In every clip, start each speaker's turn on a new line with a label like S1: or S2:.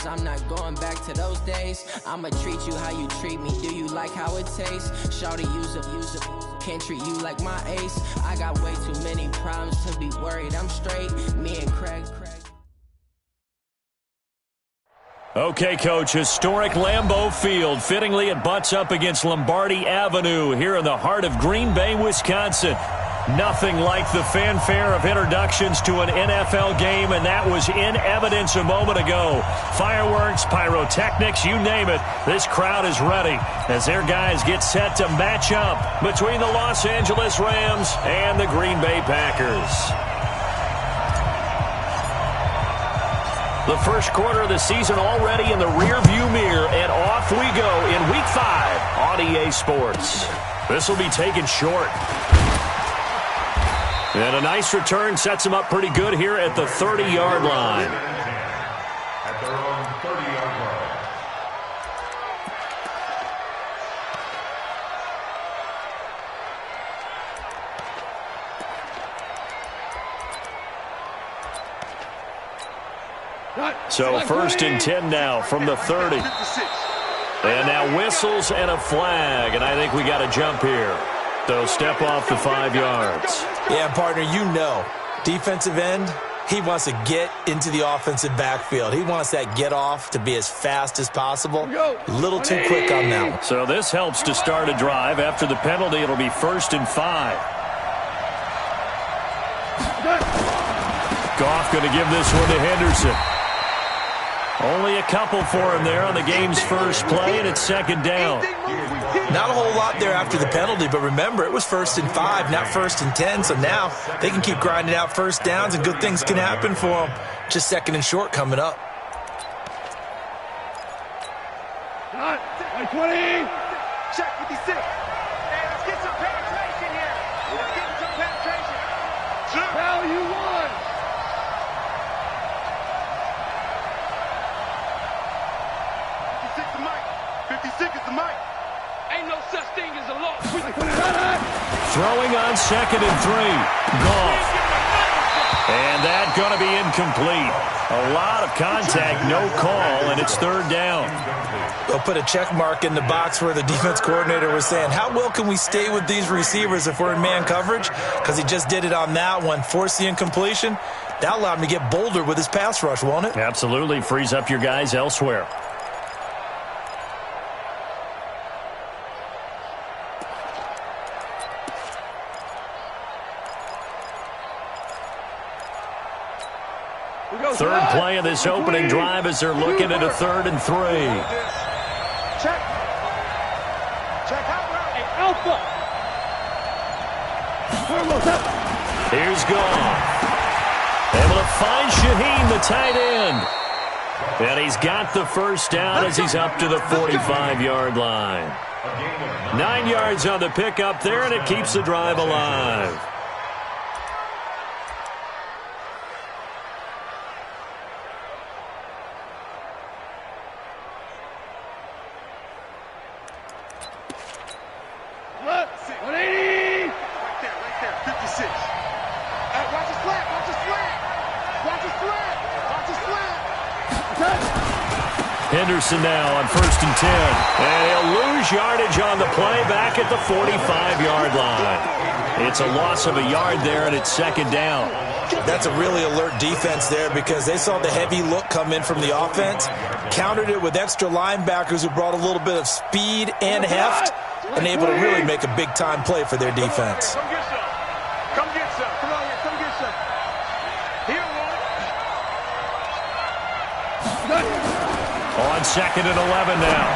S1: I'm not going back to those days. I'ma treat you how you treat me. Do you like how it tastes? Shawty, use a can't treat you like my ace. I got way too many problems to be worried. I'm straight. Me and Craig.
S2: Okay, Coach, historic Lambeau Field. Fittingly, it butts up against Lombardi Avenue here in the heart of Green Bay, Wisconsin. Nothing like the fanfare of introductions to an NFL game, and that was in evidence a moment ago. Fireworks, pyrotechnics, you name it. This crowd is ready as their guys get set to match up between the Los Angeles Rams and the Green Bay Packers. The first quarter of the season already in the rearview mirror, and off we go in Week 5 on EA Sports. This will be taken short. And a nice return sets him up pretty good here at the 30-yard line.
S3: At their own 30-yard line.
S2: So 1st and 10 now from the 30. And now whistles and a flag, and I think we got a jump here. They'll step off the 5 yards.
S4: Yeah, partner, you know, defensive end, he wants to get into the offensive backfield. He wants that get off to be as fast as possible. A little too quick on that one.
S2: So this helps to start a drive. After the penalty, it'll be 1st and 5. Goff going to give this one to Henderson. Only a couple for him there on the game's first play, and it's 2nd down.
S4: Not a whole lot there after the penalty, but remember, it was 1st and 5, not 1st and 10, so now they can keep grinding out first downs, and good things can happen for them. Just 2nd and short coming up.
S5: 20. Check 56. Hey, let's get some penetration here. Let's get some penetration. Hell, you won. 56 the mic. 56 is the mic. Ain't no such thing as a loss.
S2: Throwing on 2nd and 3. Goff. And that going to be incomplete. A lot of contact, no call, and it's 3rd down.
S4: They'll put a check mark in the box where the defense coordinator was saying, how well can we stay with these receivers if we're in man coverage? Because he just did it on that one, forced the incompletion. That allowed him to get bolder with his pass rush, won't it?
S2: Absolutely. Frees up your guys elsewhere. Third play of this opening drive as they're looking at a 3rd and 3.
S5: Check. Check out route. Hey, Alpha.
S2: Here's Goff. Able to find Shaheen, the tight end. And he's got the first down as he's up to the 45-yard line. 9 yards on the pickup there, and it keeps the drive alive. Henderson now on 1st and 10. And he'll lose yardage on the play back at the 45-yard line. It's a loss of a yard there, and it's 2nd down.
S4: That's a really alert defense there because they saw the heavy look come in from the offense, countered it with extra linebackers who brought a little bit of speed and heft, and able to really make a big-time play for their defense.
S5: Come get some. Come get some. Come on here. Come get some. Here,
S2: On 2nd and 11 now.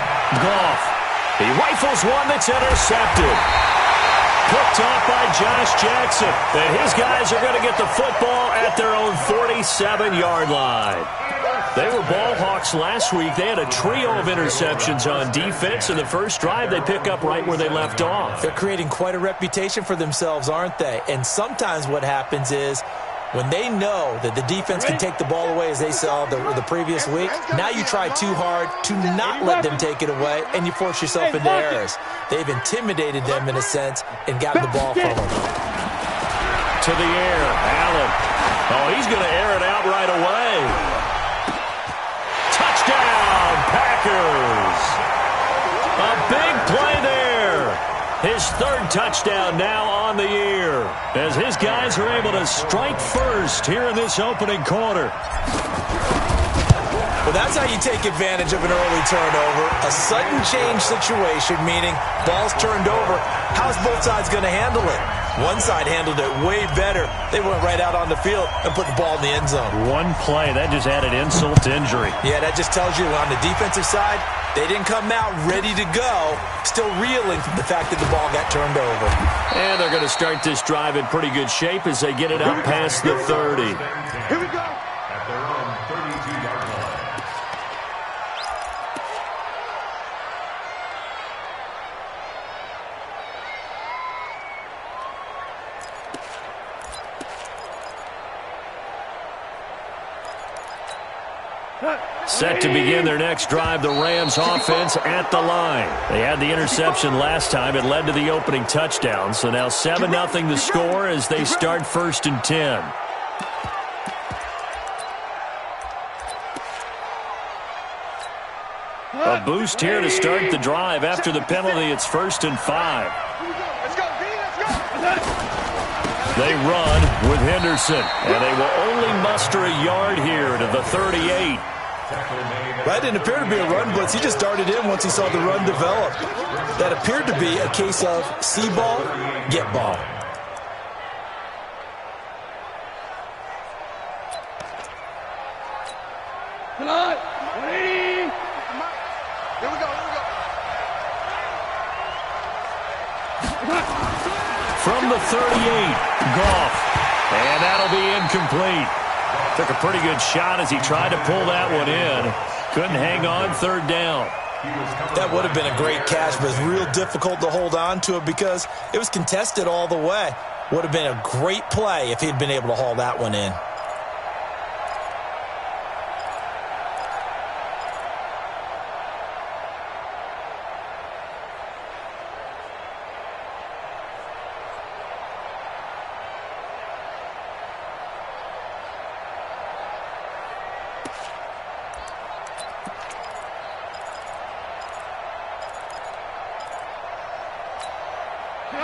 S2: Goff. He rifles one that's intercepted. Picked off by Josh Jackson. And his guys are going to get the football at their own 47-yard line. They were ball hawks last week. They had a trio of interceptions on defense. In the first drive, they pick up right where they left off.
S4: They're creating quite a reputation for themselves, aren't they? And sometimes what happens is when they know that the defense can take the ball away, as they saw the previous week, now you try too hard to not let them take it away, and you force yourself into errors. They've intimidated them in a sense and gotten the ball from them.
S2: To the air, Allen. Oh, he's going to air it out right away. Touchdown, His third touchdown now on the year, as his guys are able to strike first here in this opening quarter.
S4: Well, that's how you take advantage of an early turnover. A sudden change situation, meaning ball's turned over. How's both sides going to handle it? One side handled it way better. They went right out on the field and put the ball in the end zone.
S2: One play, that just added insult to injury.
S4: Yeah, that just tells you on the defensive side, they didn't come out ready to go, still reeling from the fact that the ball got turned over.
S2: And they're going to start this drive in pretty good shape as they get it up past the 30.
S5: Here we go.
S3: At their own 32-yard line.
S2: Set to begin their next drive, the Rams offense at the line. They had the interception last time. It led to the opening touchdown. So now 7-0 the score as they start 1st and 10. A boost here to start the drive. After the penalty, it's 1st and 5.
S5: Let's go, D, let's go.
S2: They run with Henderson, and they will only muster a yard here to the 38.
S4: That didn't appear to be a run blitz. He just darted in once he saw the run develop. That appeared to be a case of see ball, get ball.
S5: Come on. 180. Here we go, here we go.
S2: From the 38, Goff. And that'll be incomplete. Took a pretty good shot as he tried to pull that one in. Couldn't hang on, 3rd down.
S4: That would have been a great catch, but it's real difficult to hold on to it because it was contested all the way. Would have been a great play if he'd been able to haul that one in.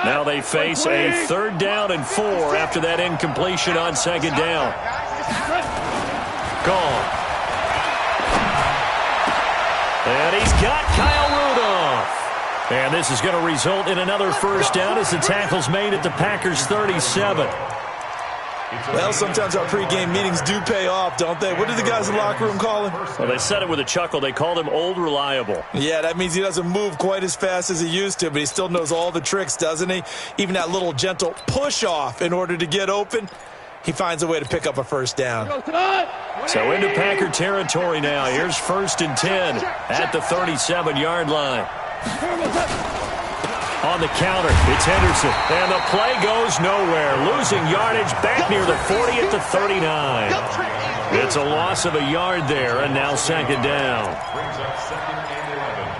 S2: Now they face a 3rd down and 4 after that incompletion on 2nd down. Gone. And he's got Kyle Rudolph. And this is going to result in another 1st down as the tackle's made at the Packers' 37.
S4: Well, sometimes our pregame meetings do pay off, don't they? What did the guys in the locker room call him?
S2: Well, they said it with a chuckle. They called him Old Reliable.
S4: Yeah, that means he doesn't move quite as fast as he used to, but he still knows all the tricks, doesn't he? Even that little gentle push-off in order to get open, he finds a way to pick up a 1st down.
S2: So into Packer territory now. Here's 1st and 10 at the 37-yard line. On the counter, it's Henderson. And the play goes nowhere. Losing yardage back near the 40 at the 39. It's a loss of a yard there, and now 2nd down.
S3: Brings up 2nd and 11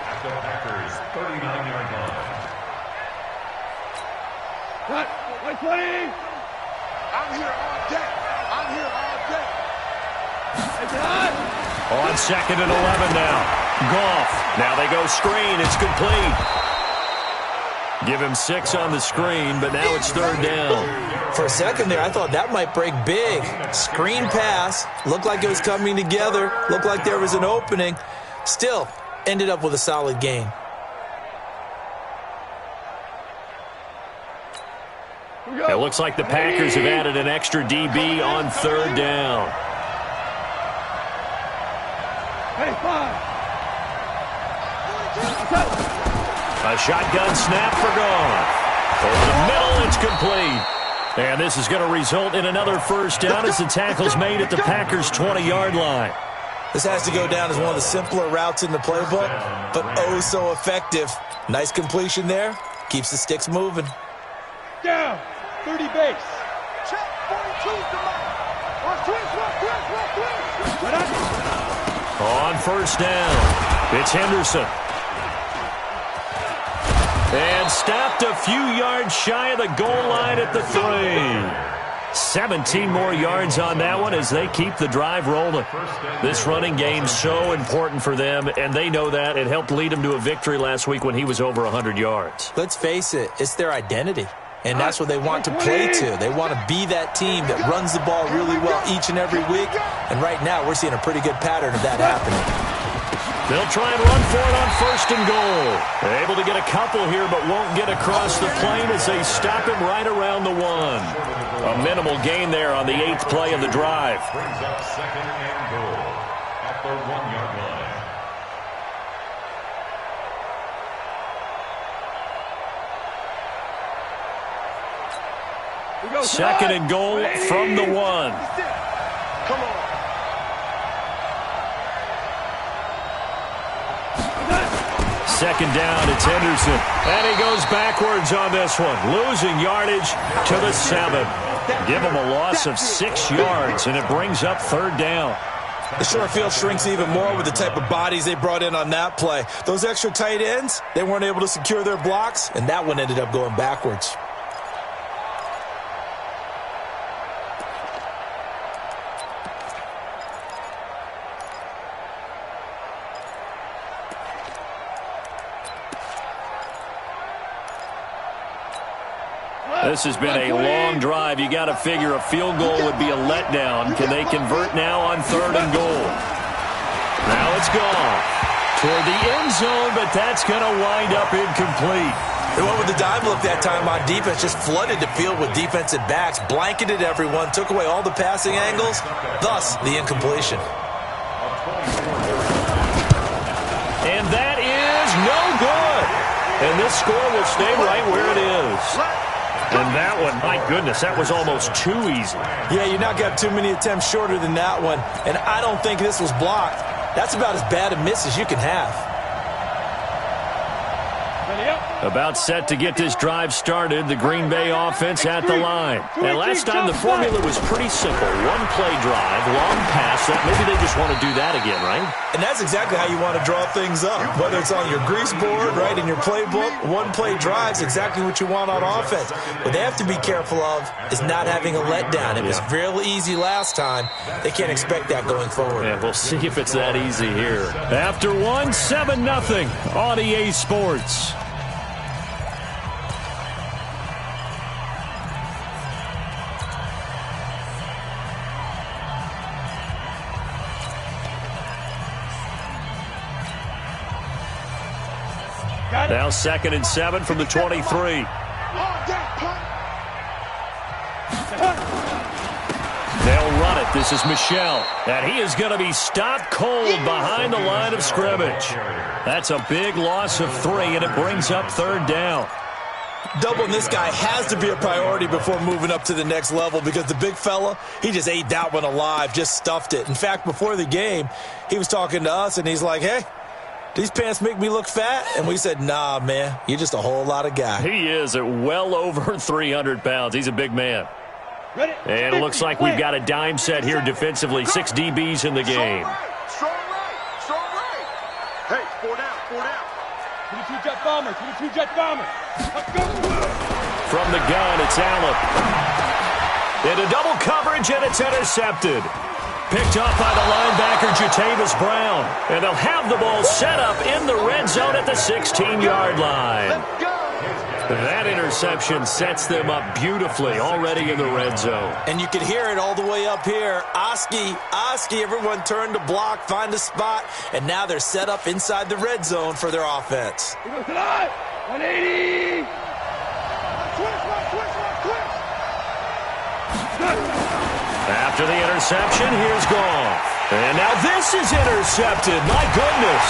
S3: at the Packers' 39-yard line.
S5: Cut. 120. I'm here all day. I'm here all day.
S2: On 2nd and 11 now. Goff. Now they go screen. It's complete. Give him 6 on the screen, but now it's 3rd down.
S4: For a second there, I thought that might break big. Screen pass. Looked like it was coming together. Looked like there was an opening. Still, ended up with a solid gain.
S2: It looks like the Packers have added an extra DB on 3rd down. A shotgun snap for Goff. Over the middle, it's complete. And this is going to result in another 1st down as the tackle's made at the Packers' 20-yard line.
S4: This has to go down as one of the simpler routes in the playbook, but oh so effective. Nice completion there. Keeps the sticks moving.
S5: Down. 30 base. Check. 42's the mark.
S2: On 1st down, it's Henderson. And stopped a few yards shy of the goal line at the 3. 17 more yards on that one as they keep the drive rolling. This running game's so important for them, and they know that. It helped lead them to a victory last week when he was over 100 yards.
S4: Let's face it, it's their identity, and that's what they want to play to. They want to be that team that runs the ball really well each and every week, and right now we're seeing a pretty good pattern of that happening.
S2: They'll try and run for it on 1st and goal. They're able to get a couple here, but won't get across the plane as they stop him right around the 1. A minimal gain there on the 8th play of the drive.
S3: Brings up 2nd and goal at the 1-yard line.
S2: 2nd and goal from the 1.
S5: Come on.
S2: Second down, it's Henderson. And he goes backwards on this one, losing yardage to the 7. Give him a loss of 6 yards, and it brings up 3rd down.
S4: The short field shrinks even more with the type of bodies they brought in on that play. Those extra tight ends, they weren't able to secure their blocks, and that one ended up going backwards.
S2: This has been a long drive. You got to figure a field goal would be a letdown. Can they convert now on 3rd and goal? Now it's gone toward the end zone, but that's going to wind up incomplete.
S4: They went with the dime look that time on defense, just flooded the field with defensive backs, blanketed everyone, took away all the passing angles, thus the incompletion.
S2: And that is no good. And this score will stay right where it is. And that one, my goodness, that was almost too easy.
S4: Yeah, you not got too many attempts shorter than that one. And I don't think this was blocked. That's about as bad a miss as you can have.
S2: About set to get this drive started, the Green Bay offense at the line. And last time the formula was pretty simple. One-play drive, long pass. Maybe they just want to do that again, right?
S4: And that's exactly how you want to draw things up. Whether it's on your grease board, right, in your playbook, one-play drive's exactly what you want on offense. What they have to be careful of is not having a letdown. It was really easy last time. They can't expect that going forward.
S2: Yeah, we'll see if it's that easy here. After one, 7-0 on EA Sports. Now 2nd and 7 from the 23. They'll run it. This is Michel. And he is going to be stopped cold behind the line of scrimmage. That's a big loss of 3, and it brings up 3rd down.
S4: Doubling this guy has to be a priority before moving up to the next level because the big fella, he just ate that one alive, just stuffed it. In fact, before the game, he was talking to us, and he's like, hey, these pants make me look fat? And we said, nah, man, you're just a whole lot of guy.
S2: He is at well over 300 pounds. He's a big man. And it looks like we've got a dime set here defensively. 6 DBs in the game.
S5: Strong right. Hey, 4 down.
S6: 22 jet bomber. Let's go.
S2: From the gun, it's Allen. Into double coverage, and it's intercepted. Picked up by the linebacker, Jatavis Brown. And they'll have the ball set up in the red zone at the 16-yard line. That interception sets them up beautifully already in the red zone.
S4: And you can hear it all the way up here. Oski, everyone turned to block, find a spot, and now they're set up inside the red zone for their offense.
S6: 180.
S2: After the interception, here's Goff. And now this is intercepted. My goodness.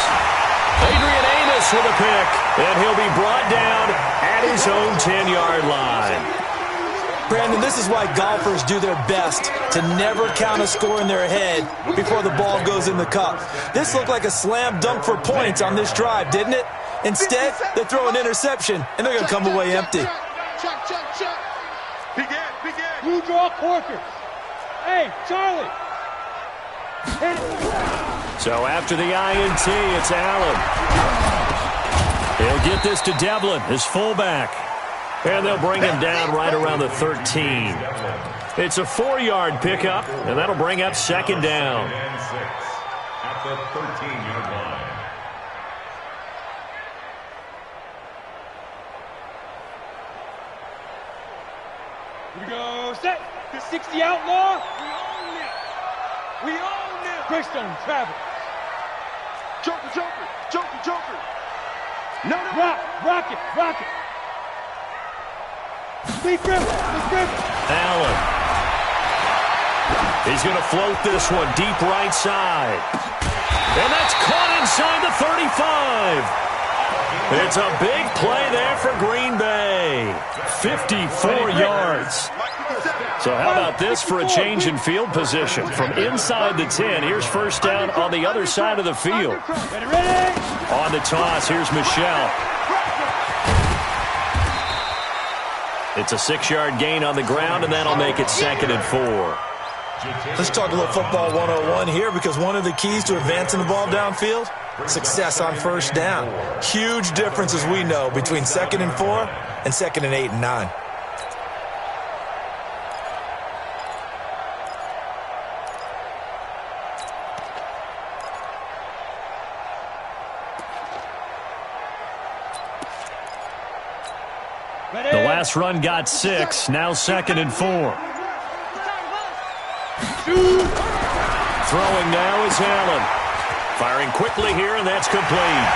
S2: Adrian Amos with a pick. And he'll be brought down at his own 10-yard line.
S4: Brandon, this is why golfers do their best to never count a score in their head before the ball goes in the cup. This looked like a slam dunk for points on this drive, didn't it? Instead, they throw an interception, and they're going to come away empty.
S5: Check. Begin.
S6: Blue draw Corker. Hey, Charlie.
S2: So after the INT, it's Allen. He'll get this to Devlin, his fullback. And they'll bring him down right around the 13. It's a 4-yard pickup, and that'll bring up second down.
S3: And 6 at the 13-yard line.
S6: Here we go, set. The 60 outlaw. We own it. We own it. Greystone travel.
S5: Joker, Joker, Joker, Joker. No.
S6: Rock it. Lee Griffin.
S2: Allen. He's going to float this one deep right side. And that's caught inside the 35. It's a big play there for Green Bay. 54 yards. So how about this for a change in field position? From inside the 10, here's first down on the other side of the field.
S6: Ready?
S2: On the toss, here's Michelle. It's a 6-yard gain on the ground, and that'll make it 2nd and 4.
S4: Let's talk a little football 101 here, because one of the keys to advancing the ball downfield, success on first down. Huge difference, as we know, between 2nd and 4 and 2nd and 8 and 9.
S2: The last run got 6, now 2nd and 4. Throwing now is Allen. Firing quickly here, and that's complete.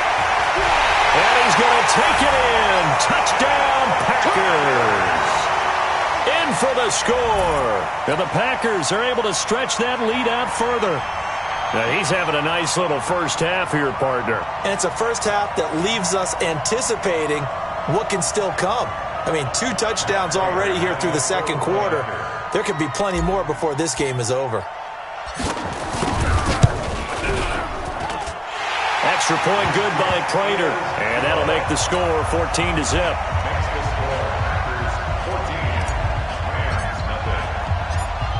S2: And he's going to take it in. Touchdown, Packers. In for the score. And the Packers are able to stretch that lead out further. Now he's having a nice little first half here, partner.
S4: And it's a first half that leaves us anticipating what can still come. I mean, 2 touchdowns already here through the second quarter. There could be plenty more before this game is over.
S2: Extra point good by Prater. And that'll make the score 14-0.
S3: Makes the score Packers 14. Rams nothing.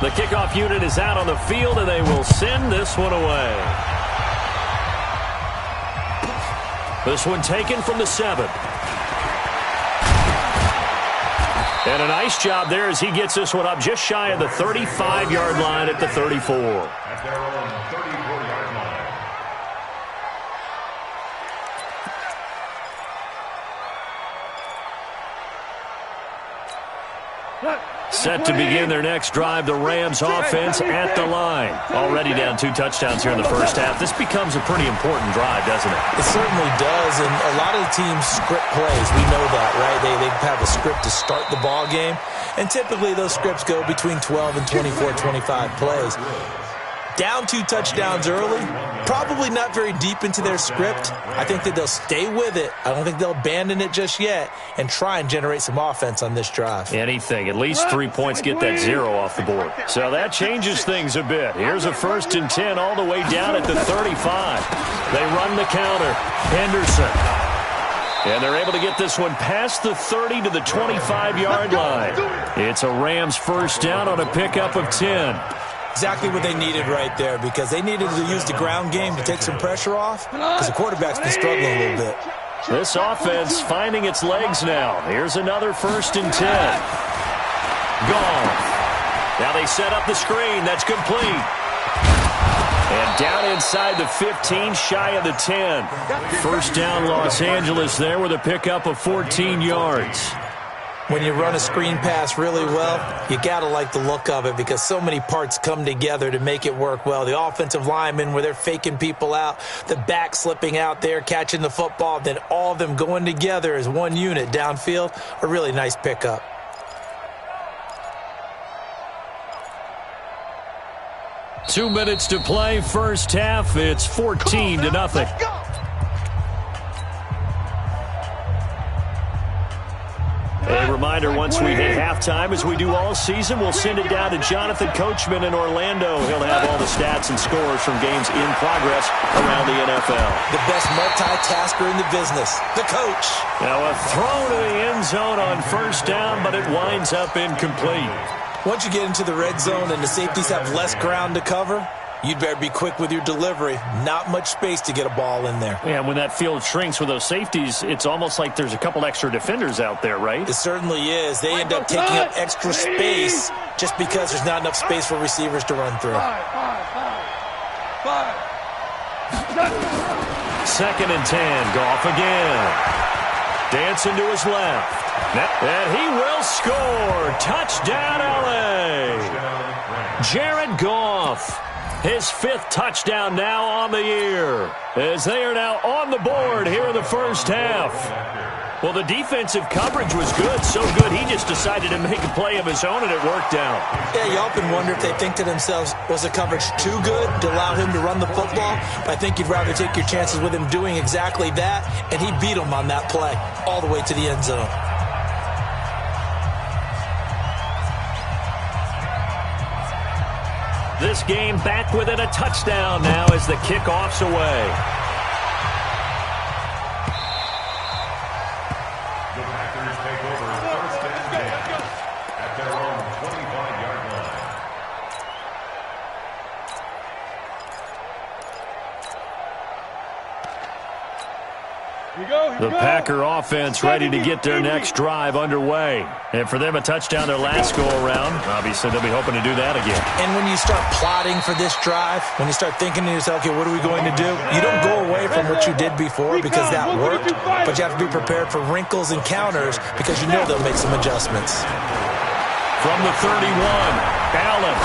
S2: The kickoff unit is out on the field, and they will send this one away. This one taken from the 7. And a nice job there as he gets this one up just shy of the 35-yard line at the 34.
S3: At their own 34-yard line.
S2: Set to begin their next drive, the Rams offense at the line. Already down 2 touchdowns here in the first half. This becomes a pretty important drive, doesn't it?
S4: It certainly does, and a lot of the teams script plays. We know that, right? They have a script to start the ball game, and typically those scripts go between 12 and 24, 25 plays. Down 2 touchdowns early, probably not very deep into their script. I think that they'll stay with it. I don't think they'll abandon it just yet and try and generate some offense on this drive.
S2: Anything. At least 3 points get that 0 off the board. So that changes things a bit. Here's a 1st and 10 all the way down at the 35. They run the counter. Henderson. And they're able to get this one past the 30 to the 25-yard line. It's a Rams first down on a pickup of 10.
S4: Exactly what they needed right there, because they needed to use the ground game to take some pressure off, because the quarterback's been struggling a little bit.
S2: This offense finding its legs now. Here's another 1st and 10. Gone. Now they set up the screen. That's complete. And down inside the 15, shy of the 10. First down, Los Angeles there with a pickup of 14 yards.
S4: When you run a screen pass really well, you got to like the look of it, because so many parts come together to make it work well. The offensive linemen, where they're faking people out, the back slipping out there, catching the football, then all of them going together as one unit downfield, a really nice pickup.
S2: Two minutes to play, first half. It's 14-0. A reminder, once we hit halftime, as we do all season, we'll send it down to Jonathan Coachman in Orlando. He'll have all the stats and scores from games in progress around the NFL.
S4: The best multitasker in the business, the coach.
S2: Now a throw to the end zone on first down, but it winds up incomplete.
S4: Once you get into the red zone and the safeties have less ground to cover, you'd better be quick with your delivery. Not much space to get a ball in there.
S2: Yeah, when that field shrinks with those safeties, it's almost like there's a couple extra defenders out there, right?
S4: It certainly is. They end up taking up extra space just because there's not enough space for receivers to run through.
S2: Second and 10. Goff again. Dancing to his left. And he will score. Touchdown, L.A. Jared Goff. His 5th touchdown now on the year, as they are now on the board here in the first half. Well, the defensive coverage was good, so good he just decided to make a play of his own, and it worked out.
S4: Yeah, you often wonder if they think to themselves, was the coverage too good to allow him to run the football? But I think you'd rather take your chances with him doing exactly that, and he beat him on that play all the way to the end zone.
S2: This game back within a touchdown now as the kickoff's away.
S3: The Packers take over first and 10 at their own 25-yard line.
S2: The Packer offense ready to get their next drive underway. And for them, a touchdown their last go-around. Obviously, they'll be hoping to do that again.
S4: And when you start plotting for this drive, when you start thinking to yourself, okay, what are we going to do? You don't go away from what you did before because that worked, but you have to be prepared for wrinkles and counters because you know they'll make some adjustments.
S2: From the 31, Allen.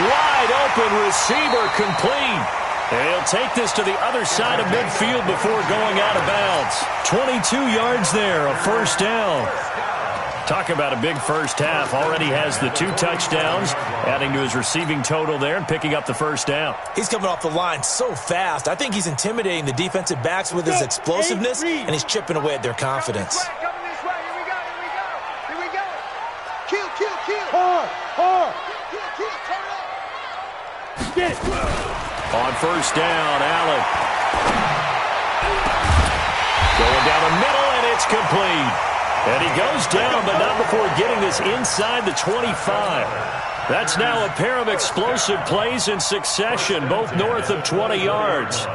S2: Wide open receiver complete. And he'll take this to the other side of midfield before going out of bounds. 22 yards there, a first down. Talk about a big first half. Already has the 2 touchdowns, adding to his receiving total there and picking up the first down.
S4: He's coming off the line so fast. I think he's intimidating the defensive backs with his explosiveness, and he's chipping away at their confidence.
S5: Coming this way. Here we go. Kill.
S6: Hard.
S5: Turn up.
S6: Get.
S2: On first down, Allen. Going down the middle, and it's complete. And he goes down, but not before getting this inside the 25. That's now a pair of explosive plays in succession, both north of 20 yards.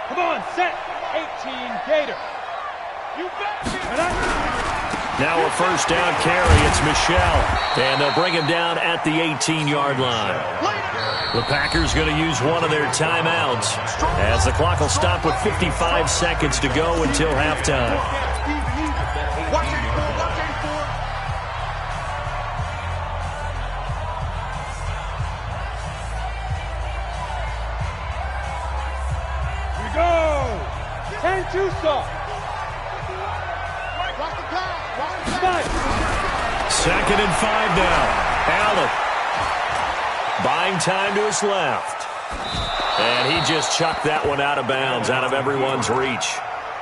S6: Come on, set. 18 Gator. You bet.
S2: Now a first down carry. It's Michel. And they'll bring him down at the 18-yard line. The Packers going to use one of their timeouts as the clock will stop with 55 seconds to go until halftime.
S5: Watch 84.
S6: Here we go. 10 Tucson.
S2: Second and 5 now. Allen. Buying time to his left. And he just chucked that one out of bounds, out of everyone's reach.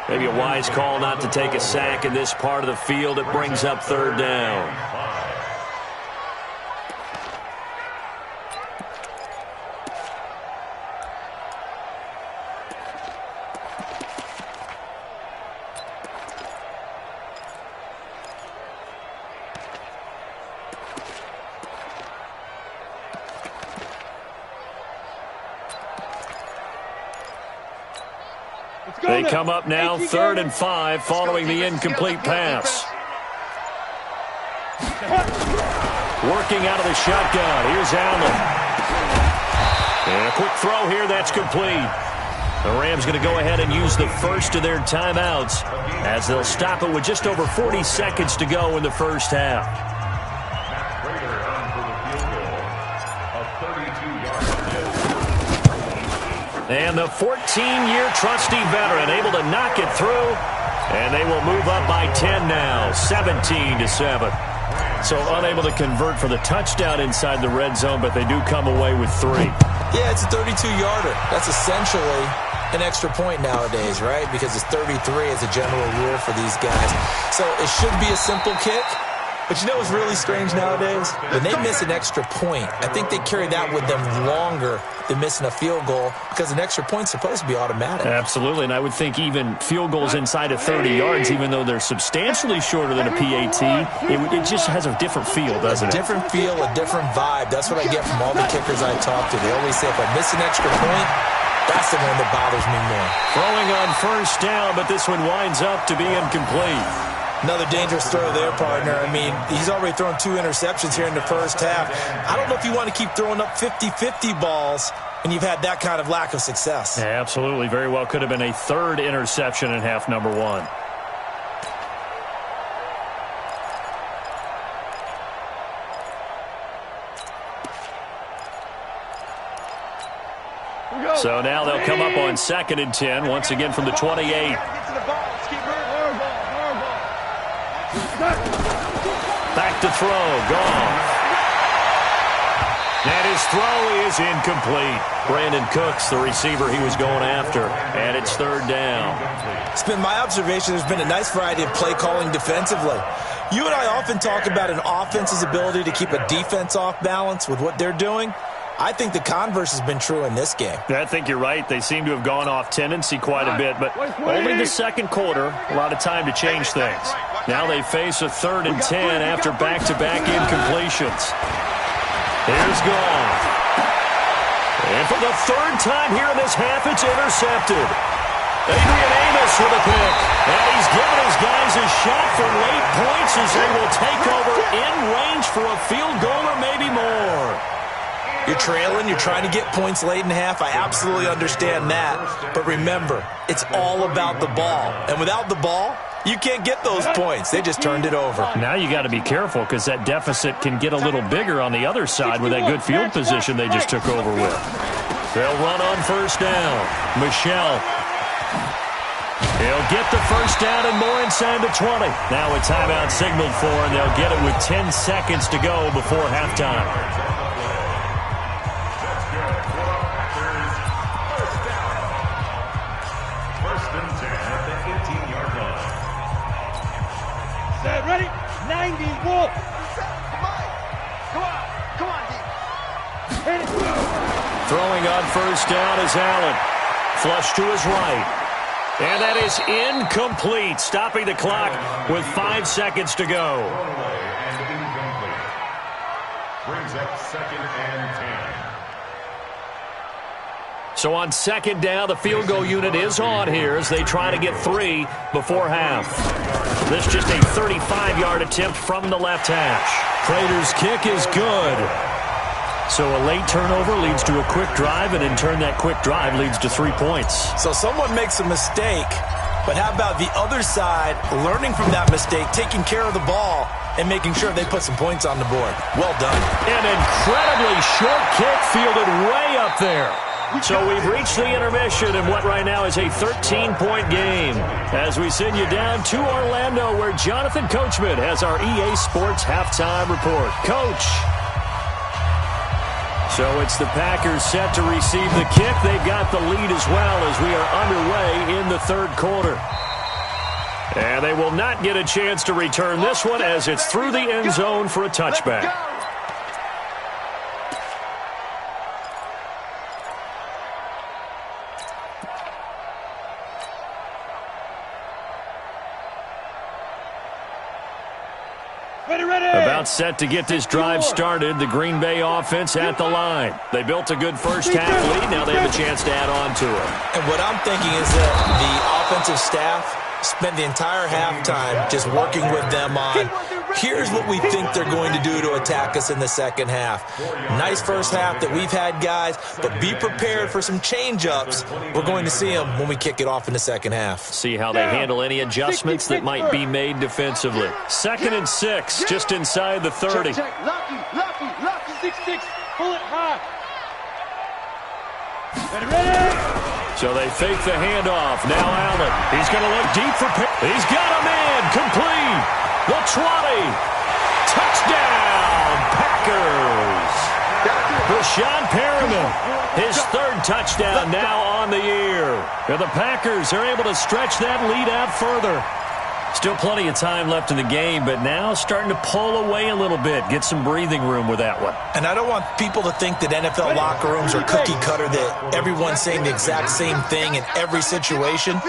S2: Maybe a wise call not to take a sack in this part of the field. It brings up third down. They come up now, 3rd and 5, following the incomplete pass. Working out of the shotgun. Here's Allen. And a quick throw here. That's complete. The Rams going to go ahead and use the first of their timeouts as they'll stop it with just over 40 seconds to go in the first half. And the 14-year trusty veteran able to knock it through. And they will move up by 10 now, 17-7. So unable to convert for the touchdown inside the red zone, but they do come away with 3.
S4: Yeah, it's a 32-yarder. That's essentially an extra point nowadays, right? Because it's 33 as a general rule for these guys. So it should be a simple kick, But you know what's really strange nowadays? When they miss an extra point, I think they carry that with them longer than missing a field goal because an extra point's supposed to be automatic.
S2: Absolutely, and I would think even field goals inside of 30 yards, even though they're substantially shorter than a PAT, it just has a different feel, doesn't it?
S4: A different feel, a different vibe. That's what I get from all the kickers I talk to. They always say if I miss an extra point, that's the one that bothers me more.
S2: Throwing on first down, but this one winds up to be incomplete.
S4: Another dangerous throw there, partner. I mean, he's already thrown 2 interceptions here in the first half. I don't know if you want to keep throwing up 50-50 balls when you've had that kind of lack of success.
S2: Yeah, absolutely. Very well could have been a 3rd interception in half number 1. So now they'll come up on 2nd and 10, once again from the 28. Back to throw, gone. And his throw is incomplete. Brandon Cooks, the receiver he was going after, and it's 3rd down.
S4: It's been my observation there's been a nice variety of play calling defensively. You and I often talk about an offense's ability to keep a defense off balance with what they're doing. I think the converse has been true in this game.
S2: I think you're right. They seem to have gone off tendency quite a bit, but only the second quarter, a lot of time to change things. Now they face a 3rd and 10 after back-to-back incompletions. Here's Goff. And for the 3rd time here in this half, it's intercepted. Adrian Amos with a pick. And he's giving his guys a shot for late points as they will take over in range for a field goal or maybe more.
S4: You're trailing, you're trying to get points late in half. I absolutely understand that. But remember, it's all about the ball. And without the ball, you can't get those points. They just turned it over.
S2: Now you got to be careful because that deficit can get a little bigger on the other side with that good field position they just took over with. They'll run on first down. Michelle. He'll get the first down and more inside the 20. Now a timeout signaled for, and they'll get it with 10 seconds to go before halftime.
S6: Ready? 90, walk.
S5: Come on, D.
S2: Throwing on first down is Allen. Flush to his right. And that is incomplete, stopping the clock with 5 seconds to go.
S3: Brings up 2nd and 10.
S2: So on 2nd down, the field goal unit is on here as they try to get 3 before half. This just a 35-yard attempt from the left hash. Prater's kick is good. So a late turnover leads to a quick drive, and in turn that quick drive leads to 3 points.
S4: So someone makes a mistake, but how about the other side learning from that mistake, taking care of the ball, and making sure they put some points on the board? Well done.
S2: An incredibly short kick fielded way up there. So we've reached the intermission in what right now is a 13-point game as we send you down to Orlando where Jonathan Coachman has our EA Sports halftime report. Coach. So it's the Packers set to receive the kick. They've got the lead as well as we are underway in the 3rd quarter. And they will not get a chance to return this one as it's through the end zone for a touchback. About set to get this drive started. The Green Bay offense at the line. They built a good first half lead. Now they have a chance to add on to it.
S4: And what I'm thinking is that the offensive staff spent the entire halftime just working with them on, here's what we think they're going to do to attack us in the second half. Nice first half that we've had, guys, but be prepared for some change-ups. We're going to see them when we kick it off in the second half.
S2: See how they handle any adjustments that might be made defensively. 2nd and 6, just inside the 30.
S6: Lucky. 6-6, pull it high. Ready?
S2: So they fake the handoff. Now Allen. He's going to look deep for pick. He's got a man. Complete. The 20. Touchdown, Packers. Rashawn Perriman, his 3rd touchdown now on the year. And the Packers are able to stretch that lead out further. Still plenty of time left in the game, but now starting to pull away a little bit. Get some breathing room with that one.
S4: And I don't want people to think that NFL locker rooms are cookie cutter, that everyone's saying the exact same thing in every situation.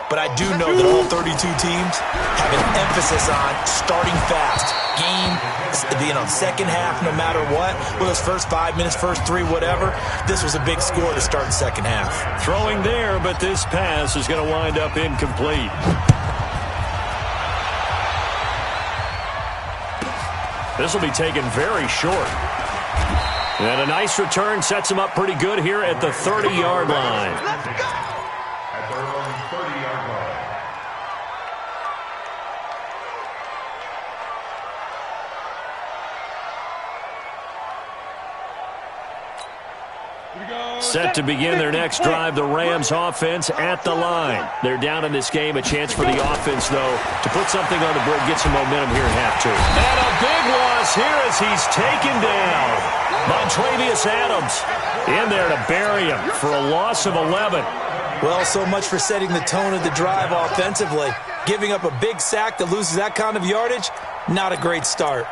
S4: But I do know that all 32 teams have an emphasis on starting fast. Second half, no matter what. Well, those first 5 minutes, first 3, whatever. This was a big score to start the second half.
S2: Throwing there, but this pass is going to wind up incomplete. This will be taken very short. And a nice return sets him up pretty good here at the 30-yard line.
S3: At their own 30-yard line.
S2: Set to begin their next drive, the Rams offense at the line. They're down in this game. A chance for the offense, though, to put something on the board, get some momentum here in half two. And a big loss here as he's taken down. Montravius Adams in there to bury him for a loss of 11.
S4: Well, so much for setting the tone of the drive offensively. Giving up a big sack that loses that kind of yardage, not a great start.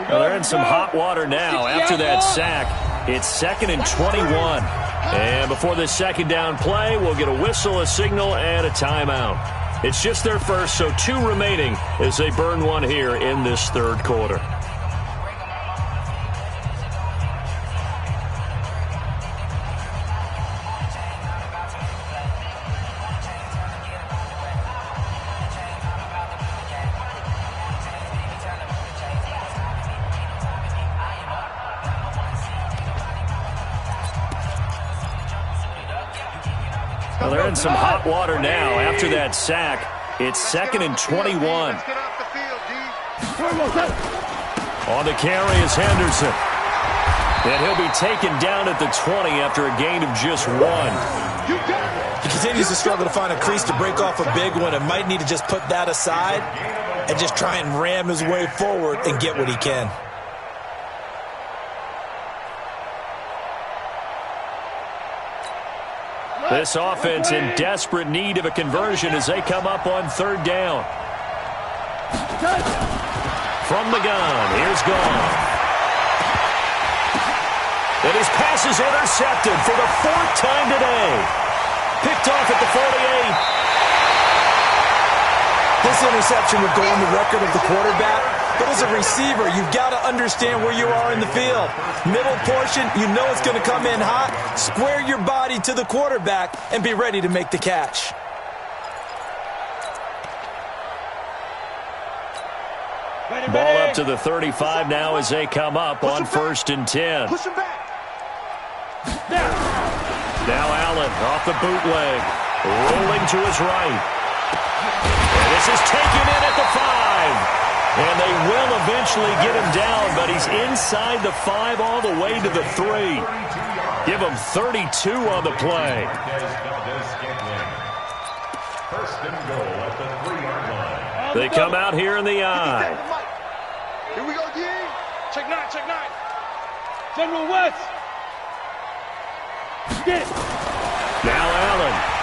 S2: Well, they're in some hot water now after that sack. It's 2nd and 21. And before this second down play, we'll get a whistle, a signal, and a timeout. It's just their first, so 2 remaining as they burn one here in this third quarter. Well, they're in some hot water now after that sack. It's 2nd and 21. On the carry is Henderson. And he'll be taken down at the 20 after a gain of just 1.
S4: He continues to struggle to find a crease to break off a big one and might need to just put that aside and just try and ram his way forward and get what he can.
S2: This offense in desperate need of a conversion as they come up on 3rd down. From the gun, here's Gone. And his pass is intercepted for the 4th time today. Picked off at the 48.
S4: This interception would go on the record of the quarterback, but as a receiver, you've got to understand where you are in the field. Middle portion, you know it's going to come in hot. Square your body to the quarterback and be ready to make the catch.
S2: Ball up to the 35 now as they come up on 1st and 10.
S5: Push him back.
S2: Now Allen off the bootleg, rolling to his right. And this is taken in at the 5. And they will eventually get him down, but he's inside the 5 all the way to the 3. Give him 32 on the play.
S3: First and goal at the 3-yard line.
S2: They come out here in the I.
S5: Here we go, D.
S6: Check 9, check 9. General West. Get it.
S2: Now Allen.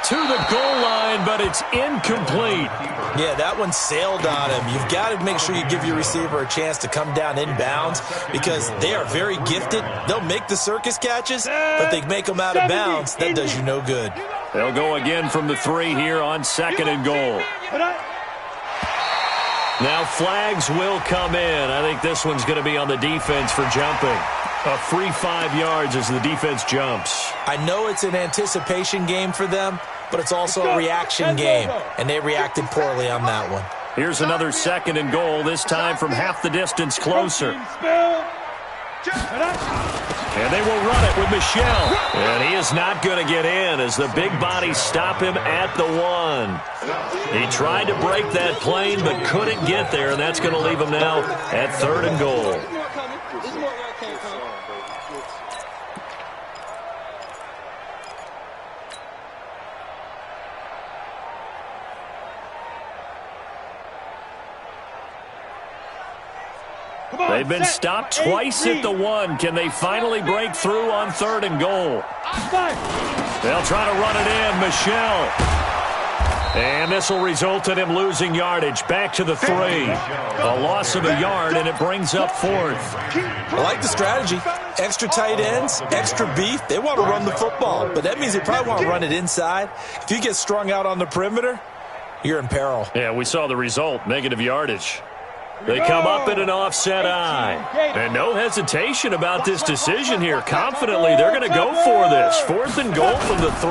S2: To the goal line, but it's incomplete.
S4: Yeah, that one sailed on him. You've got to make sure you give your receiver a chance to come down inbounds because they are very gifted. They'll make the circus catches, but they make them out of bounds. That does you no good.
S2: They'll go again from the 3 here on 2nd and goal. Now flags will come in. I think this one's going to be on the defense for jumping. A free 5 yards as the defense jumps.
S4: I know it's an anticipation game for them, but it's also a reaction game, and they reacted poorly on that one.
S2: Here's another 2nd and goal, this time from half the distance closer. And they will run it with Michel. And he is not going to get in as the big bodies stop him at the 1. He tried to break that plane but couldn't get there, and that's going to leave him now at 3rd and goal. They've been stopped twice at the 1. Can they finally break through on 3rd and goal? They'll try to run it in. Michel. And this will result in him losing yardage. Back to the 3. A loss of a yard, and it brings up 4th.
S4: I like the strategy. Extra tight ends, extra beef. They want to run the football, but that means they probably want to run it inside. If you get strung out on the perimeter, you're in peril.
S2: Yeah, we saw the result, negative yardage. They come up in an offset eye. And no hesitation about this decision here. Confidently, they're going to go for this. 4th and goal from the 3.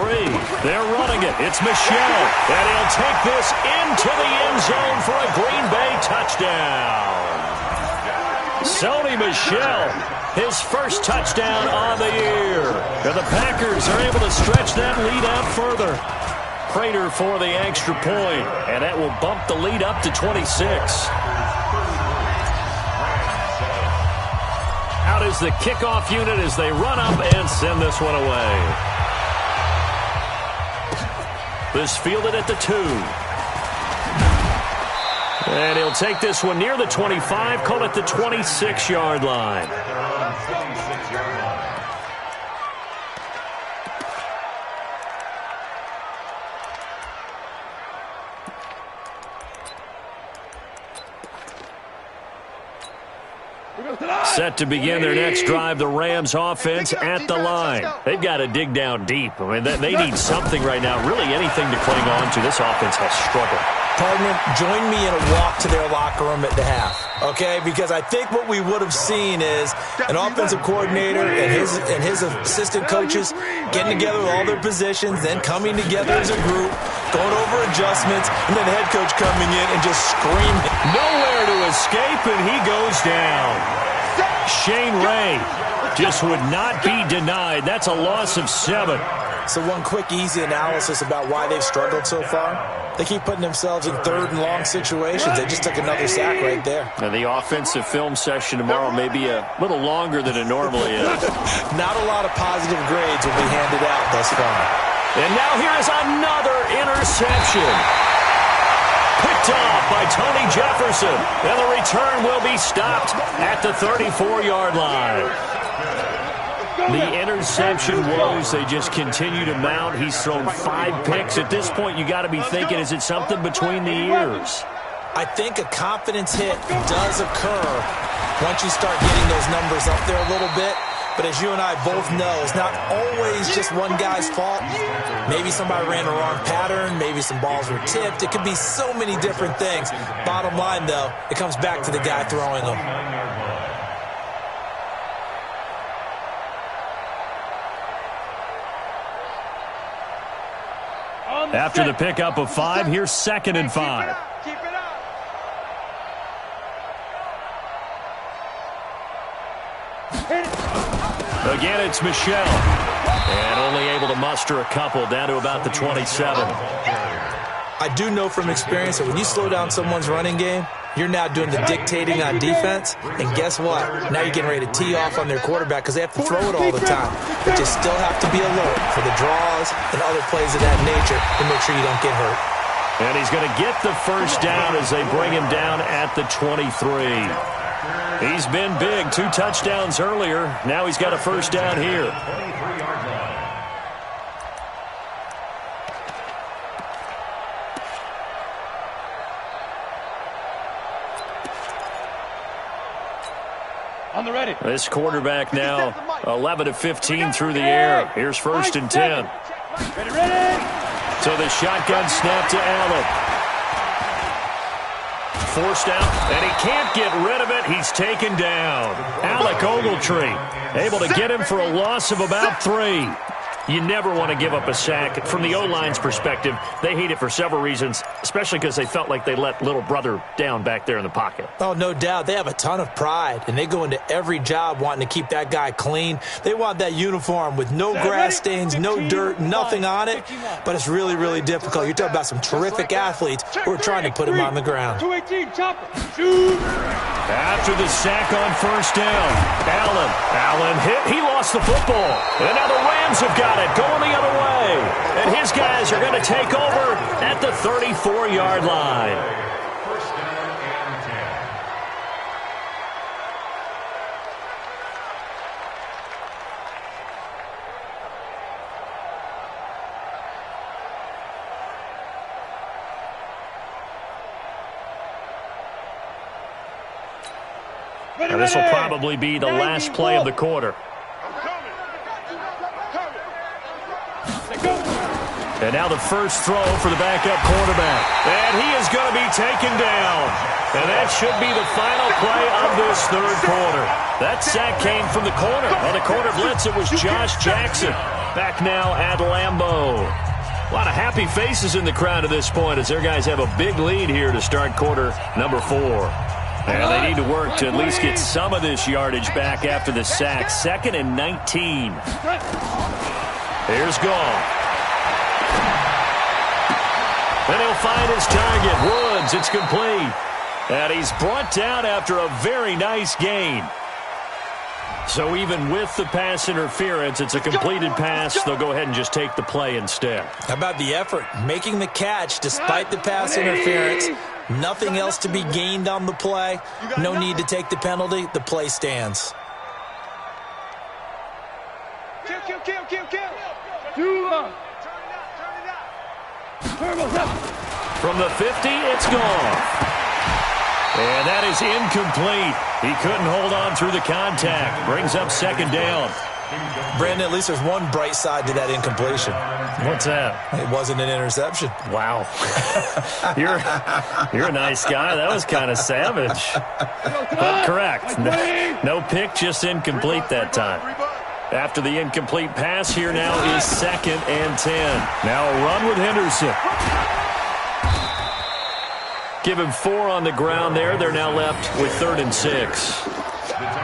S2: They're running it. It's Michel. And he'll take this into the end zone for a Green Bay touchdown. Sony Michel, his first touchdown on the year. And the Packers are able to stretch that lead out further. Prater for the extra point. And that will bump the lead up to 26. Out is the kickoff unit as they run up and send this one away. This fielded at the 2. And he'll take this one near the 25, call it the 26-yard line. Set to begin their next drive, the Rams offense at the line. They've got to dig down deep. I mean, they need something right now, really anything to cling on to. This offense has struggled.
S4: Partner, join me in a walk to their locker room at the half, okay? Because I think what we would have seen is an offensive coordinator and his assistant coaches getting together with all their positions, then coming together as a group, going over adjustments, and then the head coach coming in and just screaming.
S2: Nowhere to escape, and he goes down. Shane Ray just would not be denied. That's a loss of 7.
S4: So one quick, easy analysis about why they've struggled so far. They keep putting themselves in 3rd and long situations. They just took another sack right there.
S2: And the offensive film session tomorrow may be a little longer than it normally is.
S4: Not a lot of positive grades will be handed out thus far.
S2: And now here is another interception. Picked off by Tony Jefferson. And the return will be stopped at the 34-yard line. The interception woes, they just continue to mount. He's thrown 5 picks. At this point, you got to be thinking, is it something between the ears?
S4: I think a confidence hit does occur once you start getting those numbers up there a little bit. But as you and I both know, it's not always just one guy's fault. Maybe somebody ran the wrong pattern. Maybe some balls were tipped. It could be so many different things. Bottom line, though, it comes back to the guy throwing them.
S2: After the pickup of 5, here's 2nd and 5.
S5: Keep it up.
S2: Again, it's Michel. And only able to muster a couple down to about the 27.
S4: I do know from experience that when you slow down someone's running game, you're now doing the dictating on defense. And guess what? Now you're getting ready to tee off on their quarterback because they have to throw it all the time. But you still have to be alert for the draws and other plays of that nature to make sure you don't get hurt.
S2: And he's going to get the first down as they bring him down at the 23. He's been big. 2 touchdowns earlier. Now he's got a first down here.
S6: On the ready.
S2: This quarterback now 11 of 15 through the air. Here's 1st and 10.
S6: Ready.
S2: So the shotgun snap to Allen. Forced out, and he can't get rid of it. He's taken down. Alec Ogletree able to get him for a loss of about 3. You never want to give up a sack. From the O-line's perspective, they hate it for several reasons, especially because they felt like they let little brother down back there in the pocket.
S4: Oh, no doubt. They have a ton of pride, and they go into every job wanting to keep that guy clean. They want that uniform with no grass stains, no dirt, nothing on it, but it's really, really difficult. You're talking about some terrific athletes who are trying to put him on the ground.
S6: 218, chopper. Shoot.
S2: After the sack on 1st down, Allen hit. He lost the football, and now the Rams have got it going the other way. And his guys are going to take over at the 34-yard line. Now, this will probably be the last play of the quarter. And now the first throw for the backup quarterback. And he is going to be taken down. And that should be the final play of this third quarter. That sack came from the corner. On the corner blitz, it was Josh Jackson. Back now at Lambeau. A lot of happy faces in the crowd at this point as their guys have a big lead here to start quarter number 4. And they need to work to at least get some of this yardage back after the sack. 2nd and 19. Here's Goff. And he'll find his target. Woods, it's complete. And he's brought down after a very nice gain. So even with the pass interference, it's a completed pass. They'll go ahead and just take the play instead.
S4: How about the effort? Making the catch despite the pass interference. Nothing else to be gained on the play. No need to take the penalty. The play stands.
S2: From the 50, it's gone. And that is incomplete. He couldn't hold on through the contact. Brings up 2nd down.
S4: Brandon, at least there's one bright side to that incompletion.
S2: What's that?
S4: It wasn't an interception.
S2: Wow. You're a nice guy. That was kind of savage. But correct. No pick, just incomplete that time. After the incomplete pass, here now is 2nd and 10. Now a run with Henderson. Give him 4 on the ground there. They're now left with 3rd and 6.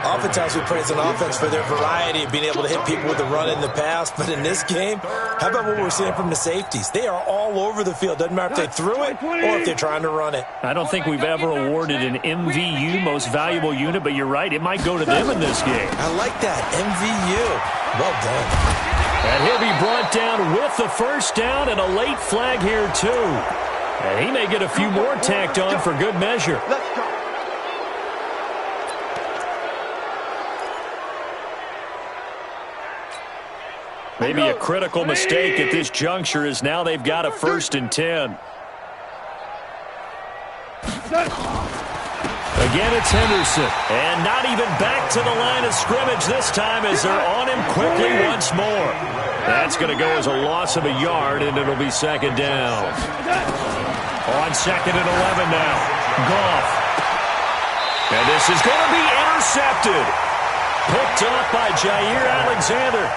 S4: Oftentimes we praise an offense for their variety of being able to hit people with the run in the pass. But in this game, how about what we're seeing from the safeties? They are all over the field. Doesn't matter if they threw it or if they're trying to run it.
S2: I don't think we've ever awarded an MVU, most valuable unit, but you're right. It might go to them in this game.
S4: I like that. MVU. Well done.
S2: And he'll be brought down with the first down and a late flag here, too. And he may get a few more tacked on for good measure.
S5: Let's go.
S2: Maybe a critical mistake at this juncture is now they've got a 1st and 10. Again, it's Henderson. And not even back to the line of scrimmage this time as they're on him quickly once more. That's going to go as a loss of a yard, and it'll be 2nd down. On 2nd and 11 now. Goff. And this is going to be intercepted. Picked off by Jair Alexander.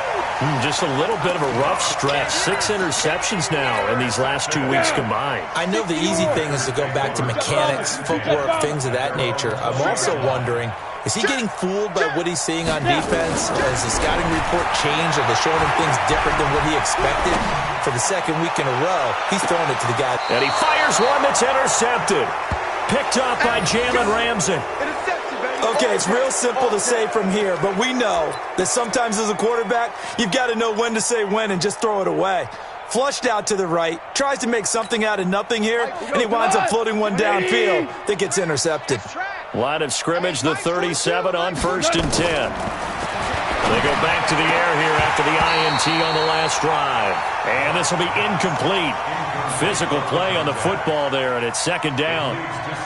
S2: Just a little bit of a rough stretch. 6 interceptions now in these last 2 weeks combined.
S4: I know the easy thing is to go back to mechanics, footwork, things of that nature. I'm also wondering, is he getting fooled by what he's seeing on defense? Has the scouting report changed? Are they showing him things different than what he expected? For the 2nd week in a row, he's throwing it to the guy.
S2: And he fires one that's intercepted. Picked off by Jalen Ramsey.
S4: Okay, it's real simple to say from here, but we know that sometimes as a quarterback, you've got to know when to say when and just throw it away. Flushed out to the right, tries to make something out of nothing here, and he winds up floating one downfield that gets intercepted.
S2: Line of scrimmage, the 37 on 1st and 10. They go back to the air here after the INT on the last drive. And this will be incomplete. Physical play on the football there, and it's 2nd down.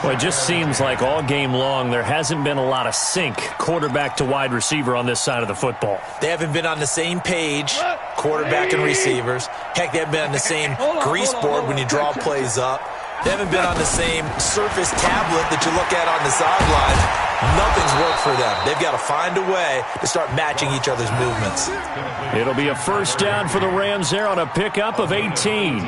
S2: Well, it just seems like all game long there hasn't been a lot of sync quarterback to wide receiver on this side of the football.
S4: They haven't been on the same page, quarterback and receivers. Heck, they haven't been on the same grease board when you draw plays up. They haven't been on the same surface tablet that you look at on the sidelines. Nothing's worked for them. They've got to find a way to start matching each other's movements.
S2: It'll be a 1st down for the Rams there on a pickup of 18.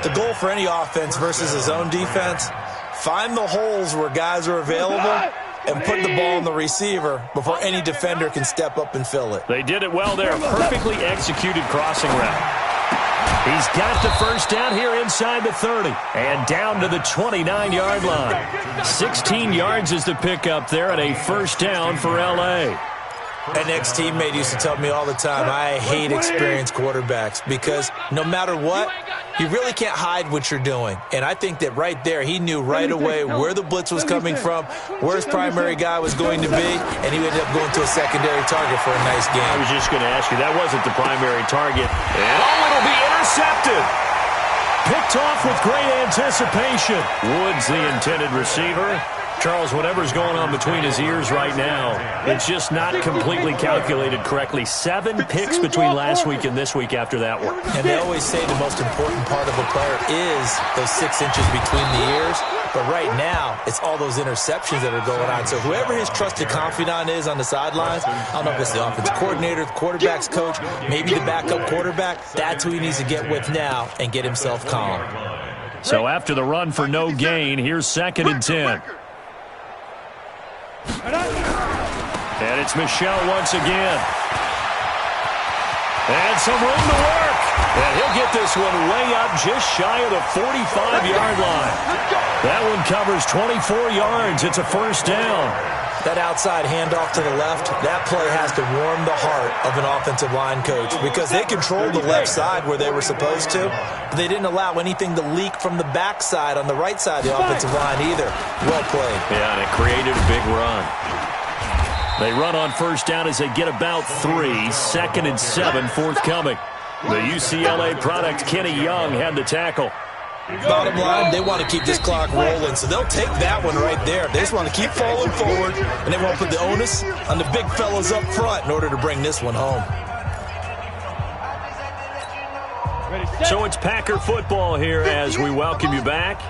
S4: The goal for any offense versus his own defense, find the holes where guys are available and put the ball in the receiver before any defender can step up and fill it.
S2: They did it well there. Perfectly executed crossing route. He's got the 1st down here inside the 30 and down to the 29-yard line. 16 yards is the pickup there and a 1st down for L.A.
S4: An ex-teammate used to tell me all the time, I hate experienced quarterbacks because no matter what, you really can't hide what you're doing. And I think that right there, he knew right away where the blitz was coming from, where his primary guy was going to be, and he ended up going to a secondary target for a nice game.
S2: I was just going to ask you, that wasn't the primary target. And it'll be intercepted. Picked off with great anticipation. Woods, the intended receiver. Charles, whatever's going on between his ears right now, it's just not completely calculated correctly. 7 picks between last week and this week after that one.
S4: And they always say the most important part of a player is those 6 inches between the ears. But right now, it's all those interceptions that are going on. So whoever his trusted confidant is on the sidelines, I don't know if it's the offensive coordinator, the quarterback's coach, maybe the backup quarterback, that's who he needs to get with now and get himself calm.
S2: So after the run for no gain, here's 2nd and 10. And it's Michelle once again. And some room to work. And he'll get this one way up just shy of the 45-yard line. That one covers 24 yards. It's a first down.
S4: That outside handoff to the left, that play has to warm the heart of an offensive line coach because they controlled the left side where they were supposed to, but they didn't allow anything to leak from the backside on the right side of the offensive line either. Well played.
S2: Yeah, and it created a big run. They run on first down as they get about 3. 2nd and 7 forthcoming. The UCLA product, Kenny Young, had the tackle.
S4: Bottom line, they want to keep this clock rolling, so they'll take that one right there. They just want to keep falling forward, and they won't put the onus on the big fellas up front in order to bring this one home.
S2: So it's Packer football here as we welcome you back.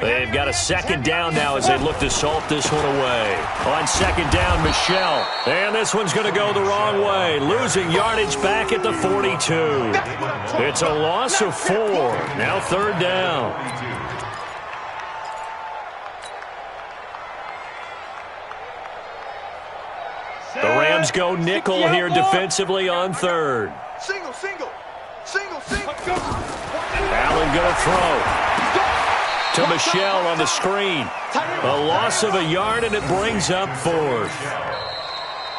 S2: They've got a 2nd down now as they look to salt this one away. On 2nd down, Michelle. And this one's going to go the wrong way. Losing yardage back at the 42. It's a loss of 4. Now 3rd down. The Rams go nickel here defensively on 3rd.
S5: Single.
S2: Allen going to throw. To Michelle on the screen. A loss of a yard, and it brings up 4th.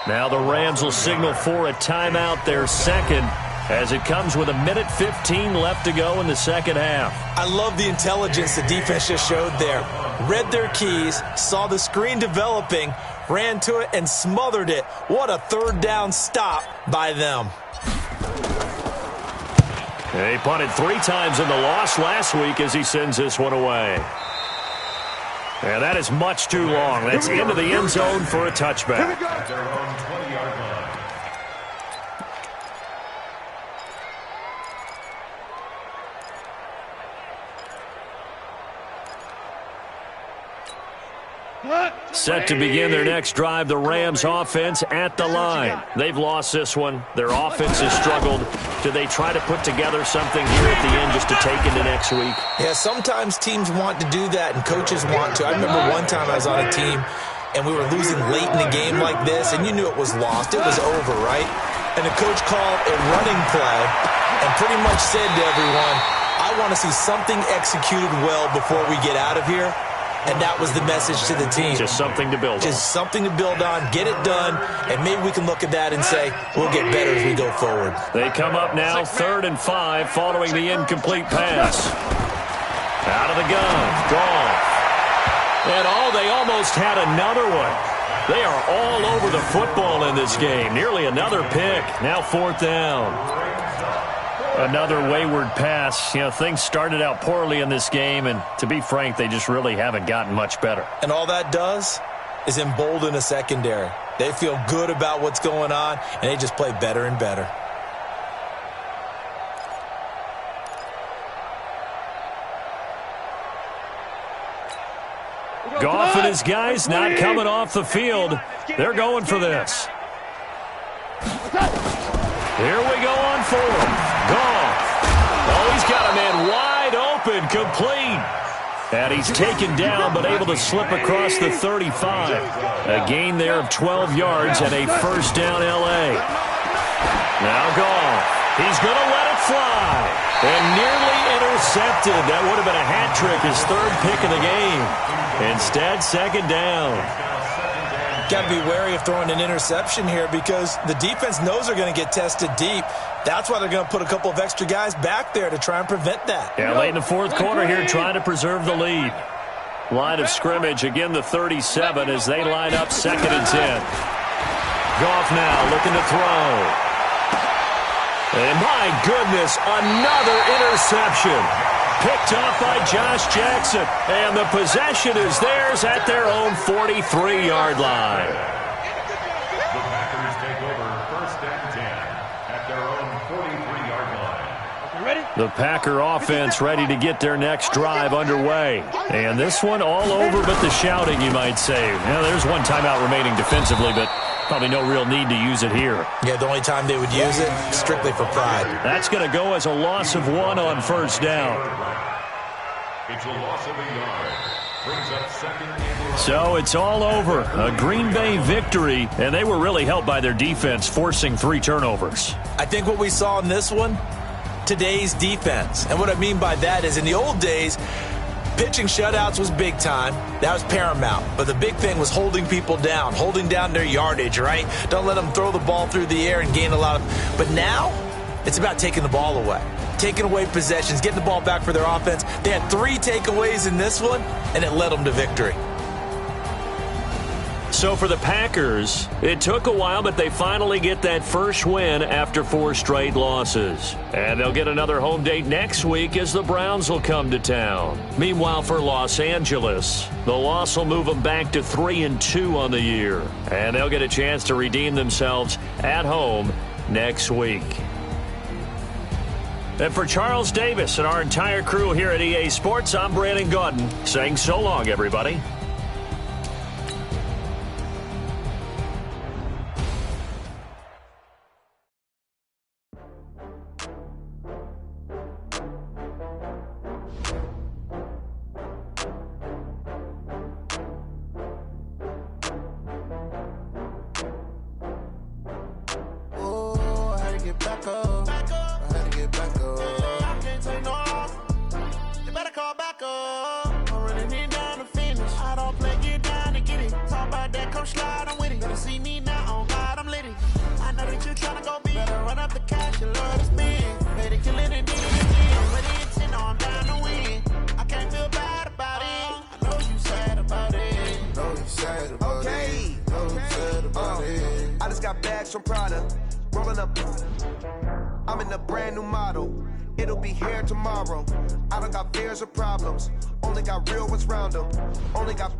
S2: Now the Rams will signal for a timeout, their 2nd, as it comes with 1:15 left to go in the 2nd half.
S4: I love the intelligence the defense just showed there. Read their keys, saw the screen developing, ran to it, and smothered it. What a 3rd down stop by them.
S2: He punted 3 times in the loss last week as he sends this one away. And that is much too long. That's into the end zone for a touchback.
S3: At their own 20-yard line.
S2: Set to begin their next drive, the Rams offense at the line. They've lost this one. Their offense has struggled. Do they try to put together something here at the end just to take into next week?
S4: Yeah, sometimes teams want to do that and coaches want to. I remember one time I was on a team and we were losing late in the game like this, and you knew it was lost. It was over, right? And the coach called a running play and pretty much said to everyone, I want to see something executed well before we get out of here. And that was the message to the team.
S2: Just something to build on.
S4: Just something to build on, get it done, and maybe we can look at that and say, we'll get better as we go forward.
S2: They come up now, 3rd and 5, following the incomplete pass. Out of the gun, Goff. And they almost had another one. They are all over the football in this game. Nearly another pick. Now 4th down. Another wayward pass. You know, things started out poorly in this game, and to be frank, they just really haven't gotten much better.
S4: And all that does is embolden a secondary. They feel good about what's going on, and they just play better and better.
S2: Goff and his guys not coming off the field. They're going for this. Here we go on 4th. Goff. Oh, he's got a man wide open, complete. And he's taken down, but able to slip across the 35. A gain there of 12 yards and a first down L.A. Now Goff. He's going to let it fly. And nearly intercepted. That would have been a hat trick, his 3rd pick of the game. Instead, 2nd down.
S4: Got to be wary of throwing an interception here because the defense knows they're going to get tested deep. That's why they're going to put a couple of extra guys back there to try and prevent that.
S2: Yeah, late in the 4th quarter here, trying to preserve the lead. Line of scrimmage, again the 37 as they line up 2nd and 10. Goff now looking to throw. And my goodness, another interception. picked off by Josh Jackson. And the possession is theirs at their own 43-yard line.
S3: The Packers take over 1st and 10 at their own 43-yard line.
S6: Ready?
S2: The Packer offense ready to get their next drive underway. And this one all over but the shouting, you might say. Now, there's one timeout remaining defensively, but probably no real need to use it here.
S4: Yeah, the only time they would use it, strictly for pride.
S2: That's going to go as a loss of 1 on 1st down.
S3: It's a loss of a yard. Brings up 2nd and
S2: So it's all over. A Green Bay victory, and they were really helped by their defense, forcing 3 turnovers.
S4: I think what we saw in this one, today's defense. And what I mean by that is in the old days, pitching shutouts was big time. That was paramount. But the big thing was holding people down, holding down their yardage, right? Don't let them throw the ball through the air and gain a lot of... But now, it's about taking the ball away. Taking away possessions, getting the ball back for their offense. They had 3 takeaways in this one, and it led them to victory.
S2: So for the Packers, it took a while, but they finally get that first win after 4 straight losses. And they'll get another home date next week as the Browns will come to town. Meanwhile, for Los Angeles, the loss will move them back to 3-2 on the year. And they'll get a chance to redeem themselves at home next week. And for Charles Davis and our entire crew here at EA Sports, I'm Brandon Gaudin saying so long, everybody.
S7: I'm in a brand new model. It'll be here tomorrow. I don't got fears or problems. Only got real ones round them. Only got...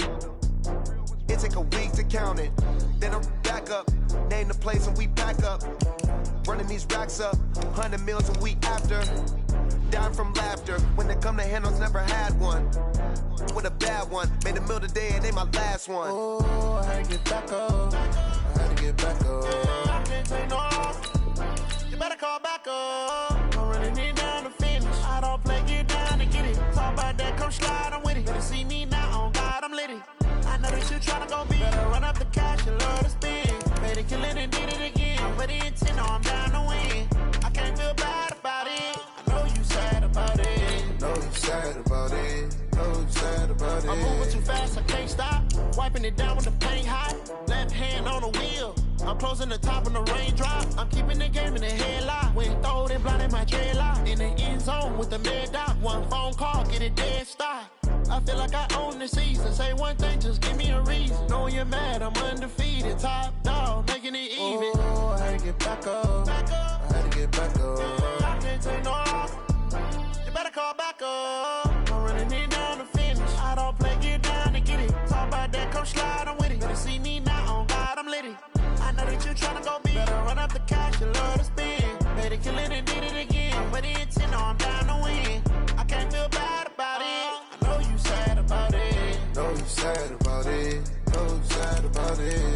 S7: It take a week to count it. Then I'm back up. Name the place and we pack up. Running these racks up. 100 meals a week after. Dying from laughter. When they come to handles, never had one. With a bad one. Made a meal today and they my last one. Oh, I had to get back up. I had to get back up. I can't take no loss. You better call back up. I'm running it down to finish. I don't play, get down and get it. Talk about that, come slide, I'm with it. Better see me now, on God, I'm litty. I know that you tryna go big. Better run up the cash, you love to spin. Better kill it and did it again. I'm ready in 10, I'm down to win. I can't feel bad about it. I know you sad about it. Know you sad about it. Know you sad about it. I'm moving too fast, I can't stop. Wiping it down with the paint hot. Left hand on the wheel. I'm closing the top on the raindrop. I'm keeping the game in the headlock. When throwed and blinded my dreadlock. In the end zone with the mad dot. One phone call, get it dead stop. I feel like I own the season. Say one thing, just give me a reason. Knowing you're mad, I'm undefeated. Top dog, making it even. Oh, I had to get back up. I had to get back up. I can't take no loss. You better call back up. I'm running it down to finish. I don't play, get down and get it. Talk about that, come slide, I'm with it. Better see me now, on God, I'm litty. I know that you tryna go big. Better run up the cash, you love to spin. Better kill it and did it again. I'm ready in 10, I'm down to win. I can't feel bad about it. I know you sad about it. Know you sad about it. Know you sad about it.